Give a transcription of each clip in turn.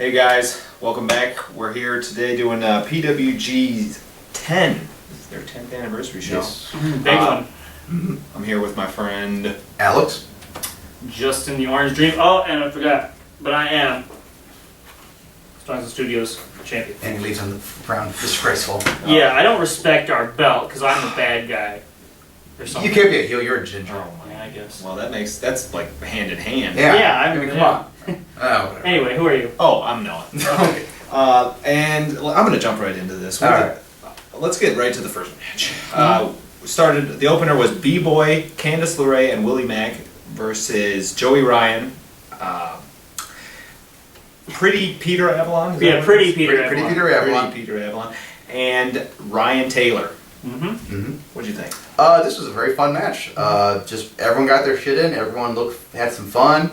Hey guys, welcome back. We're here today doing PWG TEN. This is their 10th anniversary show. Yes. Big one. I'm here with my friend Alex. Justin, the Orange Dream. Oh, and I forgot, but I am Stars Studios champion. And he leaves on the ground disgraceful. Yeah, I don't respect our belt because I'm the bad guy. Or something. You can't be a heel, you're a ginger. Oh, yeah, I guess. well, that's like hand in hand. Yeah, I mean, come on. Oh, whatever. Anyway, who are you? Oh, I'm Noah. Okay. And I'm going to jump right into this. Alright. Let's get right to the first match. The opener was B-Boy, Candice, LeRae, and Willie Mack versus Joey Ryan, Pretty Peter Avalon. Yeah, Pretty Peter Avalon. Pretty Peter Avalon. Pretty Peter Avalon, and Ryan Taylor. Mm-hmm. What'd you think? This was a very fun match. Just everyone got their shit in. Everyone had some fun.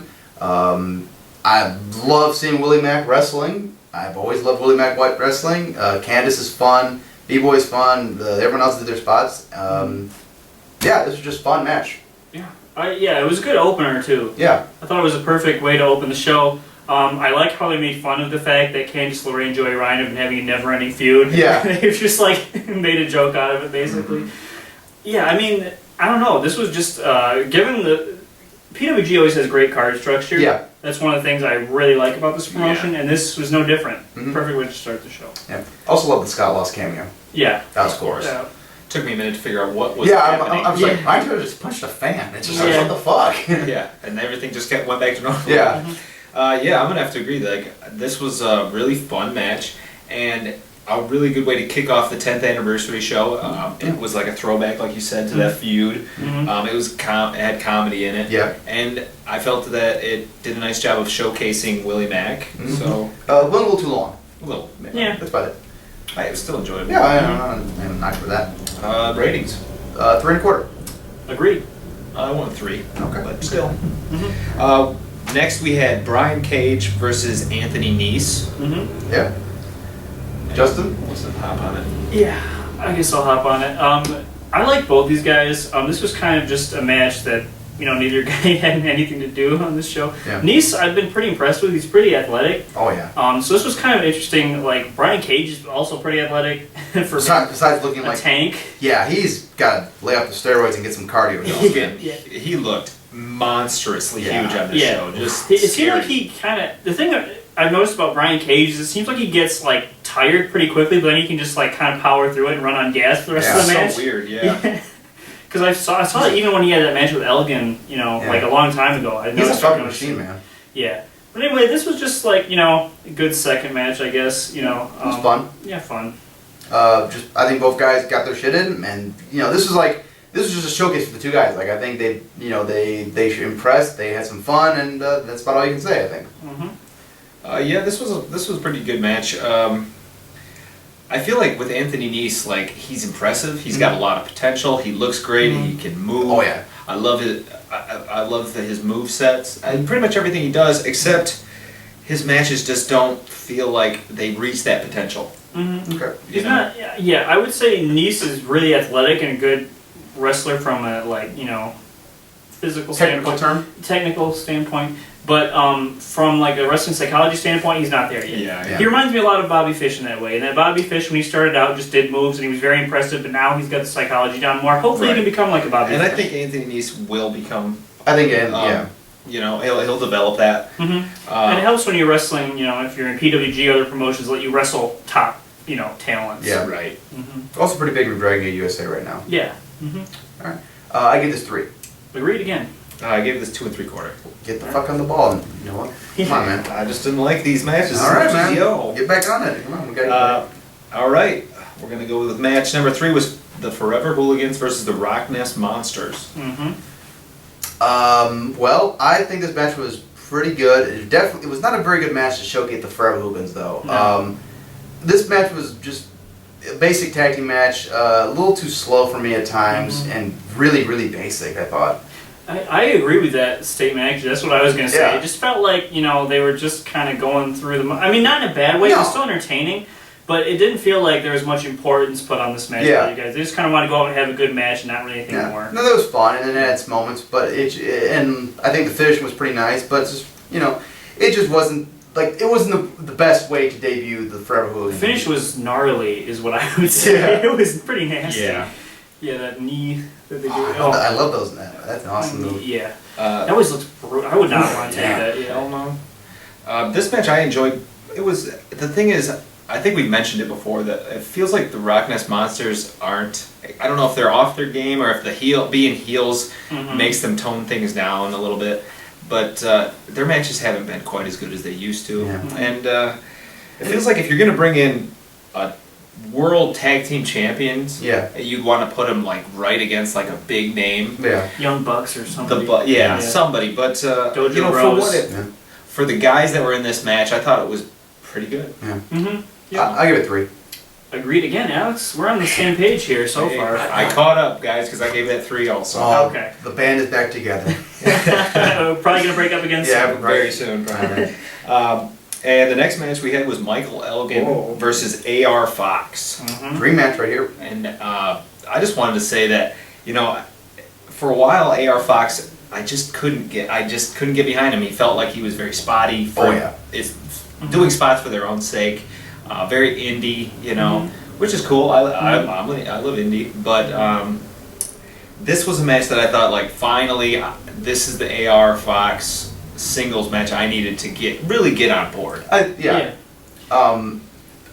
I love seeing Willie Mack wrestling. I've always loved Willie Mack wrestling. Candice is fun. B-Boy's fun. Everyone else did their spots. Yeah, this was just a fun match. Yeah. Yeah, it was a good opener too. Yeah. I thought it was a perfect way to open the show. I like how they made fun of the fact that Candice, LeRae, and Joey Ryan have been having a never-ending feud. Yeah. They've just like made a joke out of it, basically. Yeah, I mean, I don't know. This was just given the PWG always has great card structure. Yeah. That's one of the things I really like about this promotion, and this was no different. Mhm. Perfect way to start the show. Yeah. Also love the Scott Lost cameo. Yeah. That was Of cool. course. Yeah. Took me a minute to figure out what was Yeah, happening. I was like, my turn just punched a fan. It's just like, Yeah. what the fuck? Yeah, and everything just went back to normal. Yeah. Yeah, I'm gonna have to agree. Like, this was a really fun match and a really good way to kick off the 10th anniversary show. It was like a throwback, like you said, to that feud. Mhm. It had comedy in it. Yeah. And I felt that it did a nice job of showcasing Willie Mack. So Went a little too long. a little. Yeah. That's about it. I still enjoyed it. Yeah, I'm not for that. Ratings. 3 1/4. Agreed. I went 3. Okay. But still. Mm-hmm. Next we had Brian Cage versus Anthony Nese. Mm-hmm. Yeah. Justin? What's the hop on it? Yeah, I guess I'll hop on it. I like both these guys. This was kind of just a match that, neither guy had anything to do on this show. Yeah. Nese, I've been pretty impressed with. He's pretty athletic. Oh, yeah. So this was kind of interesting. Like, Brian Cage is also pretty athletic for Besides looking a like... tank. Yeah, he's got to lay off the steroids and get some cardio going. Yeah. He looked monstrously Yeah. huge on this Yeah. show. Just It seemed scary. like he kind of... The thing that I've noticed about Brian Cage is it seems like he gets, like, tired pretty quickly, but then he can just, like, kind of power through it and run on gas for the rest of the match. So weird, yeah. Because I saw that even when he had that match with Elgin, like a long time ago. I He's a noticed fucking machine, man. Yeah. But anyway, this was just like, a good second match, I guess. It was fun. Yeah, fun. I think both guys got their shit in, and this was just a showcase for the two guys. Like, I think they impressed, they had some fun, and that's about all you can say, I think. Mm-hmm. Yeah, this was a pretty good match. I feel like with Anthony Nese, like, he's impressive. He's got a lot of potential. He looks great. He can move. Oh, yeah. I love it. I love his move sets and pretty much everything he does, except his matches just don't feel like they reach that potential. Mm-hmm. Okay. He's not. Yeah, I would say Nese is really athletic and a good wrestler from a physical technical standpoint. But from like a wrestling psychology standpoint, he's not there yet. Yeah. He reminds me a lot of Bobby Fish in that way. And that Bobby Fish, when he started out, just did moves and he was very impressive. But now he's got the psychology down more. Hopefully, he can become like a Bobby And Fish. I think Anthony Nese will become. I think, yeah. He'll develop that. Mm-hmm. And it helps when you're wrestling. If you're in PWG, other promotions let you wrestle top, talents. Yeah. Right. Mm-hmm. Also pretty big with Dragon Gate USA right now. Yeah. Mm-hmm. All right. I give this 3. Agreed again. I gave this 2 3/4. Get the fuck on the ball. And, you know what? Come on, man. I just didn't like these matches. All right, as much as man. yo. Get back on it. Come on, we got All right, we're gonna go with match number 3 was the Forever Hooligans versus the RockNES Monsters. Mm-hmm. Well, I think this match was pretty good. It was not a very good match to showcase the Forever Hooligans, though. No. This match was just a basic tag team match, a little too slow for me at times, and really, really basic, I thought. I agree with that statement, actually. That's what I was going to say. Yeah. It just felt like, they were just kind of going through the... I mean, not in a bad way. It was No. still entertaining. But it didn't feel like there was much importance put on this match Yeah. by you guys. They just kind of want to go out and have a good match and not really anything more. No, that was fun, and it had its moments, but and I think the finish was pretty nice, but it's just, it just wasn't like, it wasn't the best way to debut the Forever The Hooligans. finish was gnarly, is what I would say. Yeah. It was pretty nasty. Yeah. Yeah, that knee that they do. I love those. That's an awesome move. Yeah. That always looks brutal. I would not want to take Yeah. that. Yeah. Hell no. This match I enjoyed. It was, the thing is, I think we mentioned it before, that it feels like the RockNES monsters aren't, I don't know if they're off their game or if the being heels makes them tone things down a little bit, but their matches haven't been quite as good as they used to. Yeah. And it feels like if you're going to bring in a world tag team champions, you'd want to put them like right against like a big name. Yeah. Young Bucks or somebody. Somebody. But DojoBros. you know, for the guys that were in this match, I thought it was pretty good. Yeah. Mm-hmm. I give it 3. Agreed again, Alex. We're on the same page here so far. I caught up, guys, because I gave that 3 also. Okay. The band is back together. Probably gonna break up again soon. Yeah, Very soon, probably. And the next match we had was Michael Elgin versus AR Fox. Dream match right here. And I just wanted to say that, you know, for a while AR Fox, I just couldn't get behind him. He felt like he was very spotty. It's doing spots for their own sake. Very indie, you know, which is cool. I love indie, but this was a match that I thought, like, finally, this is the AR Fox singles match I needed to really get on board. I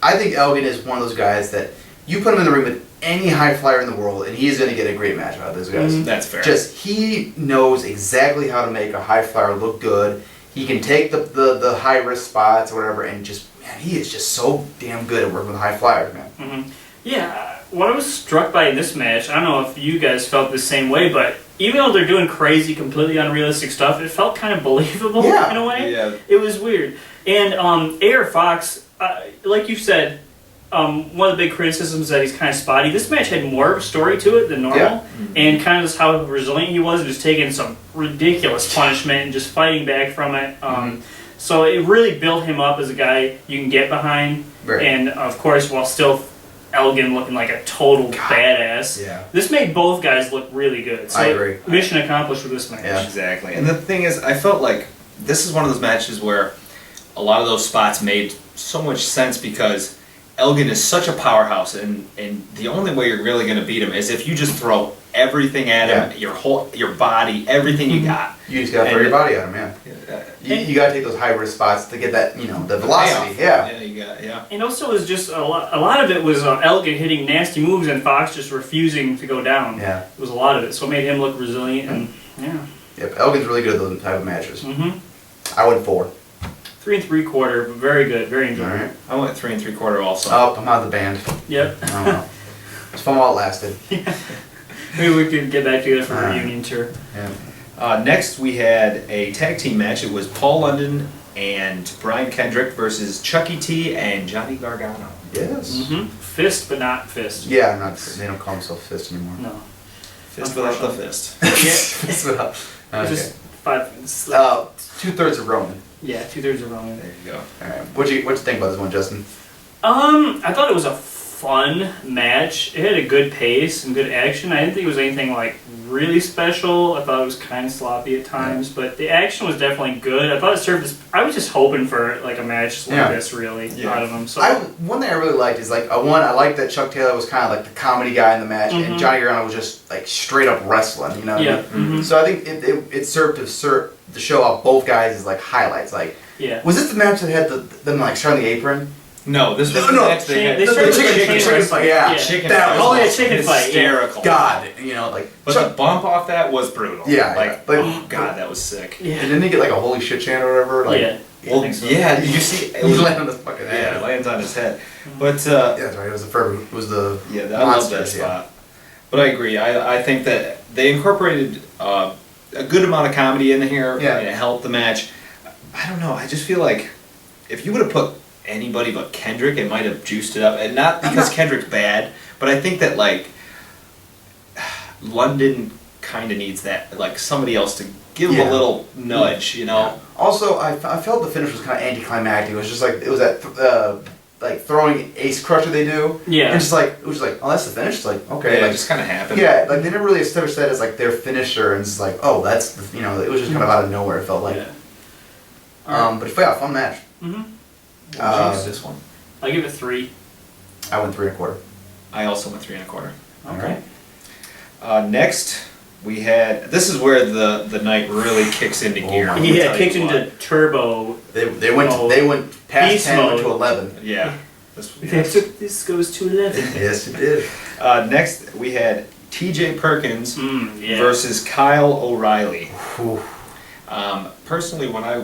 think Elgin is one of those guys that you put him in the ring with any high flyer in the world, and he's going to get a great match out of those guys. That's fair. Just, he knows exactly how to make a high flyer look good. He can take the high risk spots or whatever, and just, man, he is just so damn good at working with high flyers, man. Yeah, what I was struck by in this match, I don't know if you guys felt the same way, but even though they're doing crazy, completely unrealistic stuff, it felt kind of believable in a way. Yeah. It was weird. And AR Fox, like you said, one of the big criticisms is that he's kind of spotty. This match had more of a story to it than normal, and kind of just how resilient he was, just taking some ridiculous punishment and just fighting back from it. So it really built him up as a guy you can get behind, and of course, while still Elgin looking like a total badass. Yeah. This made both guys look really good. So I agree. Mission accomplished with this match. Yeah. Exactly. And the thing is, I felt like this is one of those matches where a lot of those spots made so much sense because Elgin is such a powerhouse, and the only way you're really going to beat him is if you just throw everything at him, your body, everything you got. You just got to throw your body at him, You got to take those high risk spots to get that, you know, the velocity. Yeah, you got, And also, it was just a lot of it was Elgin hitting nasty moves and Fox just refusing to go down. Yeah. It was a lot of it, so it made him look resilient and Yep, Elgin's really good at those type of matches. I went 4. 3 3/4, very good, very enjoyable. Alright. I went 3 3/4 also. Oh, I'm out of the band. Yep. I don't know. It's fun while it lasted. Maybe we could get back together for a reunion tour. Yeah. Next, we had a tag team match. It was Paul London and Brian Kendrick versus Chucky T and Johnny Gargano. Yes. Fist, but not fist. Yeah, they don't call themselves Fist anymore. No. Fist without the fist. Fist without. Okay. Just 5. 2/3 of Roman. Yeah, 2/3 of Roman. There you go. Alright. What'd you think about this one, Justin? I thought it was a fun match. It had a good pace and good action. I didn't think it was anything like really special. I thought it was kind of sloppy at times, but the action was definitely good. I thought it served as, I was just hoping for like a match like this really out of him. So one thing I really liked is like I liked that Chuck Taylor was kind of like the comedy guy in the match, and Johnny Gargano was just like straight up wrestling. You know. Yeah. So I think it served to show off both guys as like highlights. Like, was this the match that had them like starting the apron? No, this was the match they had. They started with chicken fight. Chicken fight. Oh yeah, chicken fight. Hysterical. God, you know, like. But the bump off that was brutal. Yeah. Like, oh God, that was sick. Yeah. And didn't he get like a holy shit chant or whatever? Like, Well, did you see? It was landing on his fucking head. Yeah, it lands on his head. But yeah, that's right. It was the first. It was the I love that spot. But I agree. I think that they incorporated a good amount of comedy in here. Yeah. And it helped the match. I don't know. I just feel like if you would have put anybody but Kendrick, it might have juiced it up. And not because Kendrick's bad, but I think that like London kind of needs that, like somebody else to give him a little nudge, you know. Yeah. Also, I felt the finish was kind of anticlimactic. It was just like that like throwing ace crusher they do. Yeah. And just like it was just like, oh, that's the finish. It's like, okay, Yeah, like, it just kind of happened. Yeah, like they never really established that as like their finisher, and it's like, oh, that's it was just kind of out of nowhere. It felt like. Yeah. But yeah, fun match. This one. I give it 3. I went 3 1/4. I also went 3 1/4. Okay. Next, we had. This is where the night really kicks into gear. my Yeah, it kicked into turbo. They went past Beast 10 went to mode. 11. Yeah. This goes to 11. Yes, it did. Next, we had T.J. Perkins Yeah. versus Kyle O'Reilly. Whew. Personally, when I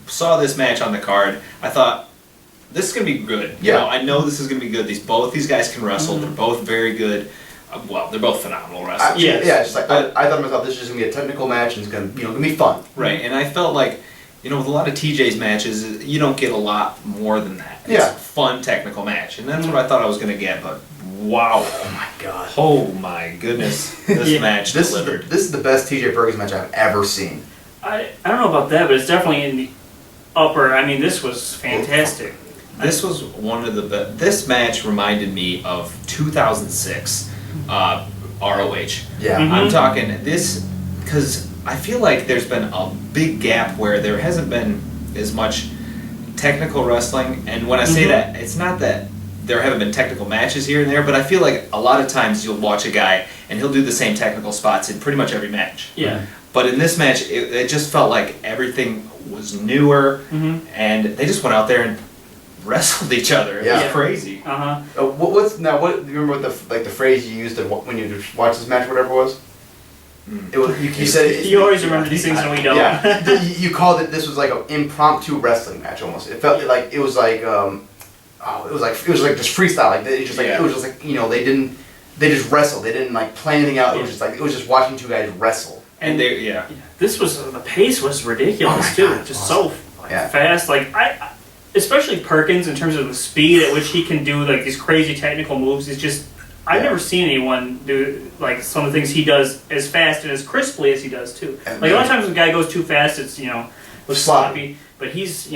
saw this match on the card, I thought this is gonna be good. You Yeah. know, I know this is gonna be good. Both these guys can wrestle. They're both very good. Well, they're both phenomenal wrestlers. Yes. Yeah, it's just like I thought to myself, this is just gonna be a technical match, and it's gonna be fun. Right, and I felt like, with a lot of TJ's matches, you don't get a lot more than that. It's Yeah. a fun technical match, and that's what I thought I was gonna get. But wow, Oh my god. oh my goodness, this match delivered. This is the best TJ Perkins match I've ever seen. I don't know about that, but it's definitely in the upper. I mean, this was fantastic. This was one of the best. This match reminded me of 2006 ROH. Yeah. Mhm. I'm talking this because I feel like there's been a big gap where there hasn't been as much technical wrestling. And when I say that, it's not that there haven't been technical matches here and there, but I feel like a lot of times you'll watch a guy and he'll do the same technical spots in pretty much every match. Yeah. But in this match, it just felt like everything was newer, and they just went out there and wrestled each other. It Yeah. was crazy. Uh-huh. What do you remember what the phrase you used when you watched this match, whatever it was? It was you said it, You always remember these things and we don't. Yeah, you called it. This was like an impromptu wrestling match almost. It felt like it was like it was like just freestyle. Like it just like it was just like they just wrestled. They didn't like plan anything out. It was just watching two guys wrestle. And they This was the pace was ridiculous Oh my too. God, Just awesome. so Yeah. fast. Like especially Perkins in terms of the speed at which he can do like these crazy technical moves is just. I've never seen anyone do like some of the things he does as fast and as crisply as he does too. Like a lot of times when a guy goes too fast, it's looks sloppy. But he's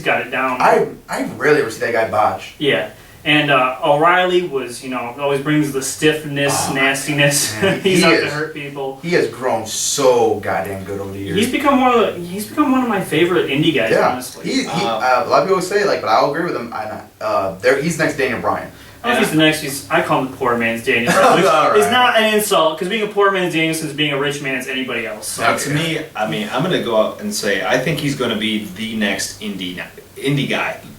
got it down. I rarely ever see that guy botch. Yeah. And O'Reilly was, always brings the stiffness, nastiness. man. He's He out is. to hurt people. He has grown so goddamn good over the years. He's become one of my favorite indie guys, honestly. a lot of people say but I'll agree with him. He's next to Daniel Bryan. I don't know if he's the next. I call him the poor man's Danielson, which All is right. not an insult because being a poor man's Danielson is being a rich man's anybody else. So. Now, to me, I mean, I'm going to go out and say I think he's going to be the next indie guy.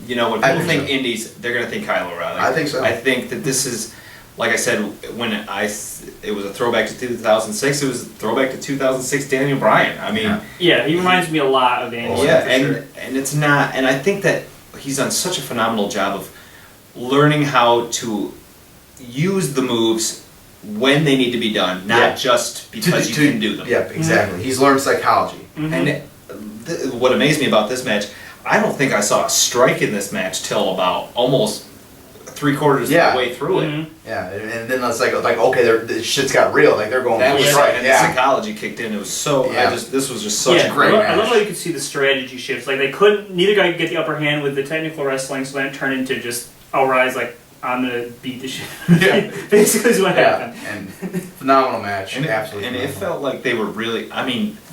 When I people think think so. indies, they're going to think Kyle O'Reilly. I think so. I think that this is, like I said, when it was a throwback to 2006. It was a throwback to 2006 Daniel Bryan. I mean, Yeah, he reminds me a lot of Danielson. yeah, for and sure. and it's not, and I think that he's done such a phenomenal job of learning how to use the moves when they need to be done, not just because you can do them. Yeah, exactly. He's learned psychology. And what amazed me about this match, I don't think I saw a strike in this match till about almost 3/4 of the way through it. Yeah, and then it's like okay, the shit's got real. Like they're going That was right. and the psychology kicked in. It was so. This was just such a great I love match. how you could see the strategy shifts. Like neither guy could get the upper hand with the technical wrestling, so then it turned into just O'Reilly's like, I'm gonna beat the shit. Yeah. Basically is what happened. And phenomenal match. And Absolutely. And it phenomenal. felt like they were really,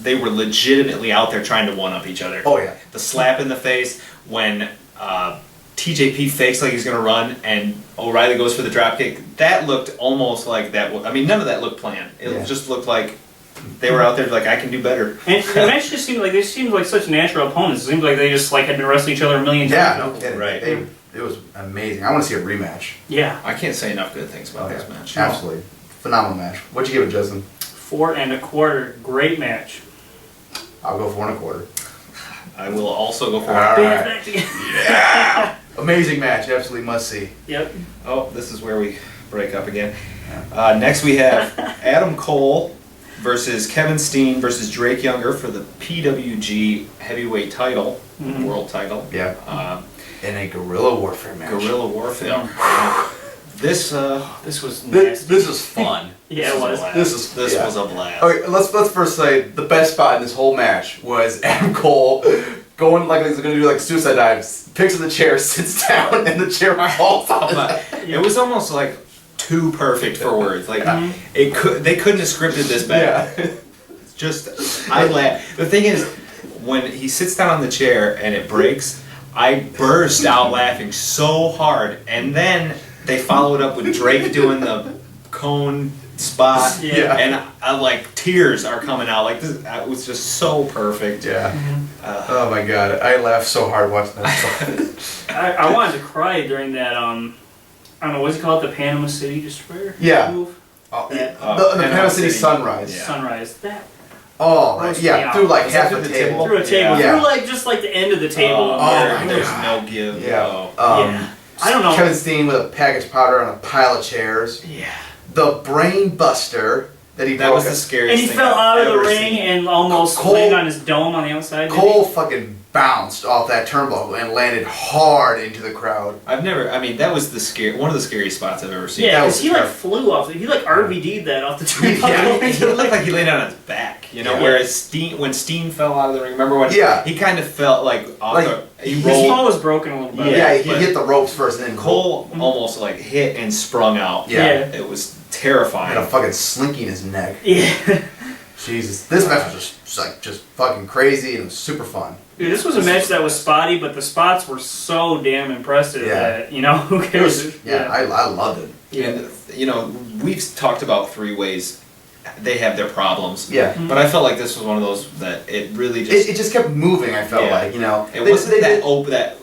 they were legitimately out there trying to one-up each other. Oh yeah. The slap in the face when TJP fakes like he's going to run and O'Reilly goes for the drop kick, that looked almost like that. None of that looked planned. It just looked like they were out there like, I can do better. And the match just seemed like such natural opponents. It seemed like they just had been wrestling each other a million times. Yeah, no kidding. Right. It was amazing. I want to see a rematch. Yeah. I can't say enough good things about this match. Absolutely. Phenomenal match. What'd you give it, Justin? 4 1/4. Great match. I'll go 4 1/4. I will also go for All it. right. Yeah. Amazing match. Absolutely must see. Yep. Oh, this is where we break up again. Next we have Adam Cole versus Kevin Steen versus Drake Younger for the PWG heavyweight title, world title. Yeah. In a guerrilla warfare match. Guerrilla warfare. This was nasty. This is fun. Yeah, it was. This was a blast. Okay, let's first say the best spot in this whole match was Adam Cole going like he's gonna do like suicide dives, picks up the chair, sits down, and the chair falls off. It was almost like too perfect for words. Like they couldn't have scripted this better. Yeah. Just I laugh. The thing is, when he sits down on the chair and it breaks, I burst out laughing so hard, and then they follow it up with Drake doing the cone spot, Yeah. and like tears are coming out. Like this, it was just so perfect. Yeah. Oh my god, I laughed so hard watching that. I wanted to cry during that. I don't know what's it called, the Panama City Destroyer. Yeah. Move? The Panama City Sunrise. Yeah. Sunrise. That Oh, right. Roast Yeah, me through out. like Was half that the through the table. table? through a table, Yeah. through like just like the end of the table. my there's God. no give. Yeah. Oh. Yeah. I don't know. Kevin Steen with a package powder on a pile of chairs. Yeah. The brain buster that he That broke. was the scariest And he thing fell out I've of the ever ring seen. and almost Cole- landed on his dome on the outside. didn't Cole fucking bounced off that turnbuckle and landed hard into the crowd. I've never. I mean, that was one of the scariest spots I've ever he? seen. Yeah, That because was he like terrible. flew off. He like RVD'd that off the turnbuckle. Yeah, he looked like he laid on his back, you know. Yeah. Whereas when Steen fell out of the ring, remember when? Yeah. He kind of felt like off Like, he His rolled. fall was broken a little bit. Yeah, Yeah, he but- hit the ropes first and then Cole almost like hit and sprung out. Yeah. It was had a terrifying. fucking slinky in his neck. Yeah. Jesus, this match was just fucking crazy and it was super fun. Dude, this was a match that was spotty, but the spots were so damn impressive Yeah. that, you know, who It cares? was, yeah, I loved it. And you know, we've talked about three ways they have their problems. Yeah. But I felt like this was one of those that it really just It just kept moving. I felt Yeah. like, you know, it They- wasn't they- that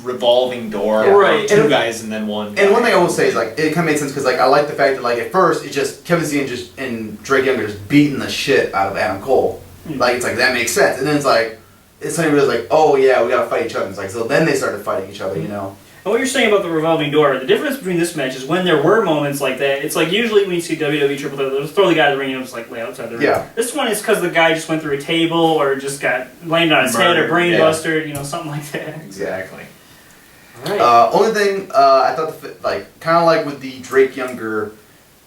revolving door Yeah. Right. of two And- guys and then one. And one guy. thing I will say is like it kind of made sense because like I like the fact that like at first it just Kevin Steen and Drake Younger just beating the shit out of Adam Cole. Mm. Like it's like that makes sense, and then it's like suddenly realized like, oh yeah, we gotta fight each other. It's like so then they started fighting each other, you know. And what you're saying about the revolving door, the difference between this match is when there were moments like that, it's like usually when you see WWE Triple Threat, they'll just throw the guy in the ring and just like lay outside the ring. Yeah. This one is because the guy just went through a table or just got landed on his head or Murdered, brain yeah. busted, you know, something like that. Exactly. Alright. Only thing I thought like kind of like with the Drake Younger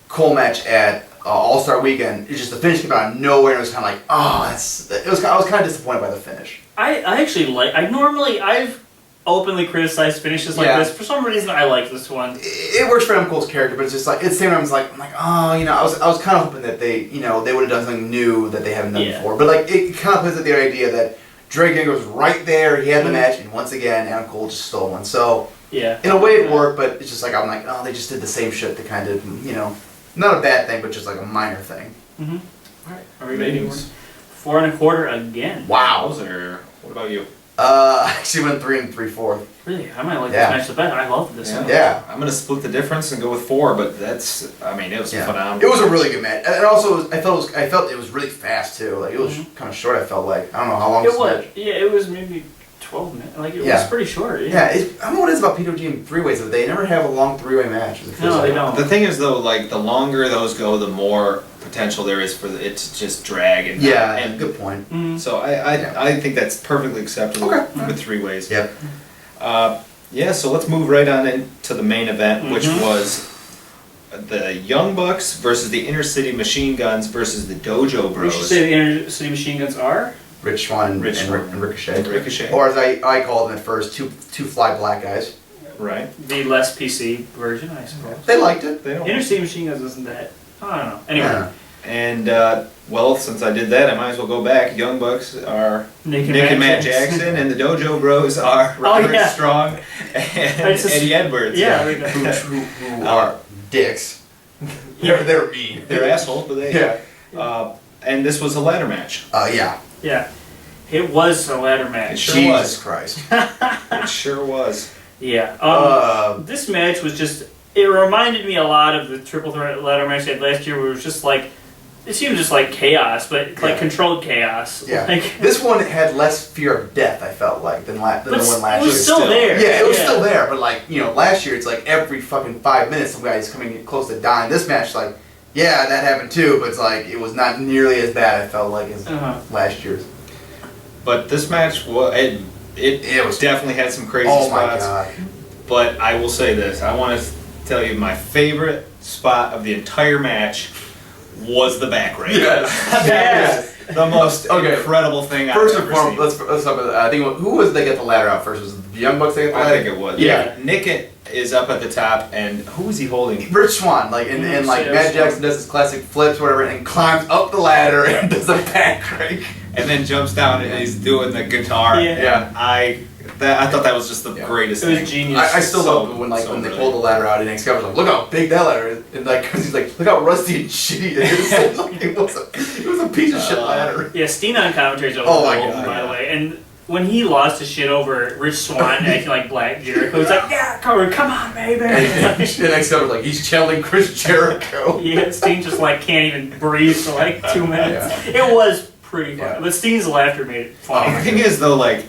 Cole match at All Star Weekend, it's just the finish came out of nowhere and it was kind of like I was kind of disappointed by the finish. I actually like, I've openly criticized finishes like Yeah. this. For some reason, I like this one. It works for Adam Cole's character, but it's just like at the same time, I'm like, oh, you know, I was kind of hoping that they would have done something new that they haven't done Yeah. before. But like, it kind of plays at the idea that Drake Younger was right there, he had the Mhm. match, and once again, Adam Cole just stole one. So Yeah. in a way, it worked, but it's just like I'm like, oh, they just did the same shit to kind of, you know, not a bad thing, but just like a minor thing. Mm-hmm. Alright. Are we ready? Ratings. 4 1/4 again. Wow. Wowzer. What about you? I actually went 3 3/4. Really? I might like Yeah. this match the best. I loved this one. Yeah. I'm gonna split the difference and go with 4, but that's. I mean, it was Yeah. phenomenal. It was a really good match, and also I felt it was really fast too. Like it was kind of short. I felt like I don't know how long It this was. match. Yeah, it was maybe 12 minutes. Like, it Yeah. was pretty short. Yeah, I don't know what it is about PWG and three-ways, but they never have a long three-way match. It feels No, like. they don't. The thing is, though, like the longer those go, the more potential there is for it to just drag and Yeah, and good point. Mhm. So Yeah. I think that's perfectly acceptable Okay. with 3 ways. Yep. Yeah, so let's move right on into the main event, which Mhm. was the Young Bucks versus the Inner City Machine Guns versus the Dojo We Bros. should say the Inner City Machine Guns are. Rich Swann and, Rich and, Swann. and Ricochet. Ricochet. Or as I called them at first, two fly black guys. Right. The less PC version, I suppose. They liked it. They don't. Inner City Machine Guns isn't that. I don't know. Anyway, Yeah. And well, since I did that, I might as well go back. Young Bucks are Nick Nick and Matt Jackson, and the Dojo Bros are Roderick yeah. Strong and I just- Eddie Edwards. Yeah. Who are dicks. They're mean. They're assholes, but they. Yeah. And this was a ladder match. Yeah. Yeah. It was a ladder It match. sure Jesus was. Christ. It sure was. Yeah. This match was just. It reminded me a lot of the Triple Threat ladder match they had last year, where it was just like. It seemed just like chaos, but like Yeah. controlled chaos. Yeah. Like, This one had less fear of death, I felt like, than the one but last it year. was still Still. there. Yeah, it was still there, but like, you know, last year it's like every fucking 5 minutes some guy's coming close to dying. This match, like, yeah, that happened too, but it's like, it was not nearly as bad, I felt like, as Uh-huh. last year's. But this match was it was- definitely had some crazy Oh my spots. god. But I will say this: I want to tell you my favorite spot of the entire match was the back rake. Yes. The most Okay. incredible thing First I've and ever foremost, seen. let's talk about, I think, who was they get the ladder out first? Was it the Young Bucks that get the I ladder? think it was. Yeah. Nick is up at the top, and who was he holding? Rich Swann, like, and like Yeah, Matt Swann. Jackson does his classic flips, whatever, and climbs up the ladder and does a back rake. and then jumps down and he's doing the guitar. Yeah. I thought that was just the greatest It thing. was genius. I still love when they pulled the ladder out and Excalibur's like, look how big that ladder is, and like, cause he's like, look how rusty and shitty it is. Like, it was a piece of shit ladder. Yeah, Steen on commentary is over Oh my gold, God, by the way. And when he lost his shit over Rich Swann acting like Black Jericho, he's like, yeah, come on, baby. And Excalibur's like, he's channeling Chris Jericho. Yeah, Steen just like can't even breathe for like 2 minutes. It was pretty funny, but Steen's laughter made it funny. The thing is though, like,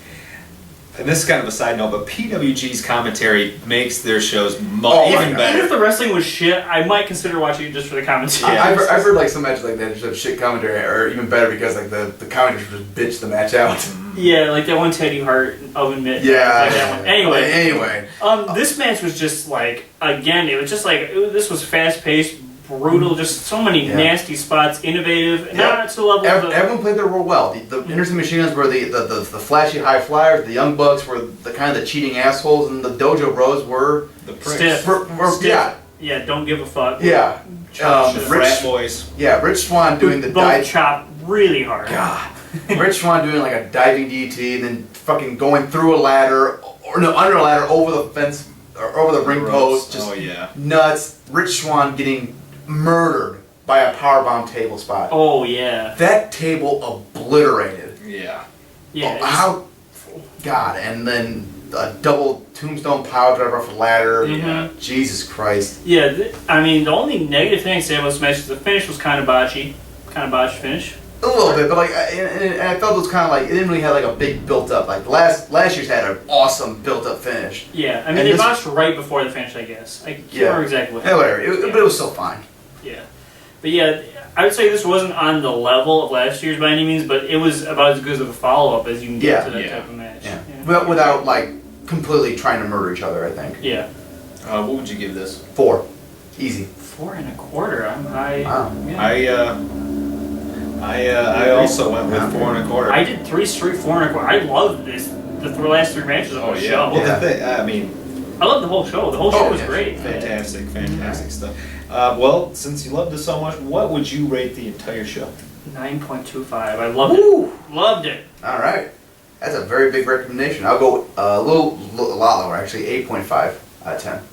and this is kind of a side note, but PWG's commentary makes their shows even better. Even if the wrestling was shit, I might consider watching it just for the commentary. Yeah, I've heard like some matches like that just have shit commentary, or even better because like the commentators just bitch the match out. Yeah, like that one Teddy Hart oven mitt. Yeah. Like that one. Anyway. Anyway. This match was just like, again, it was just like, this was fast paced, brutal, just so many nasty spots, innovative, not to the level of everyone played their role well. The Interesting Machine Guns were the flashy high flyers, the Young Bucks were the kind of the cheating assholes, and the DojoBros were the pricks. stiff. Yeah, don't give a fuck. Yeah. Frat boys. Yeah, Rich Swann doing the both chop really hard. God. Rich Swann doing like a diving DT and then fucking going through a ladder, or no, under a ladder, over the fence, or over the ring post. Just nuts. Rich Swann getting murdered by a powerbomb table spot. Oh yeah. That table obliterated. Yeah. Yeah. How? God, and then a double tombstone power driver off a ladder. Yeah. Jesus Christ. Yeah. I mean, the only negative thing I say about this match is the finish was kind of botchy finish. A little bit, but like, and I felt it was kind of like it didn't really have like a big built up. Like last year's had an awesome built up finish. Yeah, I mean they botched right before the finish, I guess. I can't remember exactly what. Yeah, whatever. But it was still fine. Yeah, but yeah, I would say this wasn't on the level of last year's by any means, but it was about as good of a follow up as you can get to that type of match. Yeah. But without like completely trying to murder each other, I think. Yeah. What would you give this? 4, easy. 4 1/4. I also went with 4 1/4. I did 3 straight 4 1/4. I loved this. The last 3 matches of the show. Well, I mean, I love the whole show. The whole show was great. Fantastic stuff. Well, since you loved it so much, what would you rate the entire show? 9.25. I loved it. Loved it. All right, that's a very big recommendation. I'll go a lot lower, actually, 8.5 out of 10.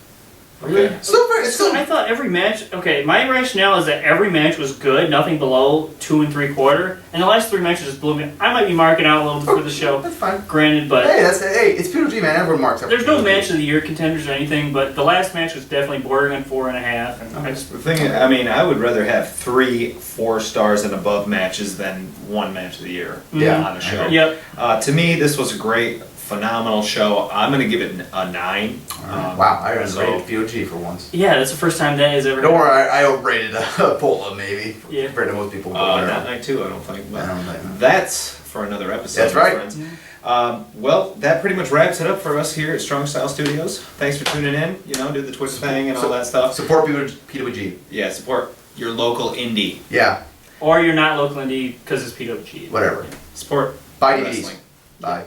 Really? Still I thought every match. Okay, my rationale is that every match was good, nothing below 2 3/4, and the last 3 matches just blew me. I might be marking out a little bit for the show. That's fine. Granted, but hey, it's PWG, man. Everyone marks up. There's no match of the year contenders or anything, but the last match was definitely bordering on 4.5. And the thing is, I mean, I would rather have 3 4 stars and above matches than 1 match of the year on a show. Yep. To me, this was a great, phenomenal show. I'm going to give it a 9. Wow, I rated PWG for once. Yeah, that's the first time that has ever. Don't worry, I overrated Pola maybe compared to most people. Not 9.2, I don't think. But that's for another episode. That's right. Friends. Well, that pretty much wraps it up for us here at Strong Style Studios. Thanks for tuning in. Do the Twitch thing and all that stuff. Support PWG. Yeah, support your local indie. Yeah. Or you're not local indie because it's PWG. Whatever. Support Buy wrestling. DVDs. Bye.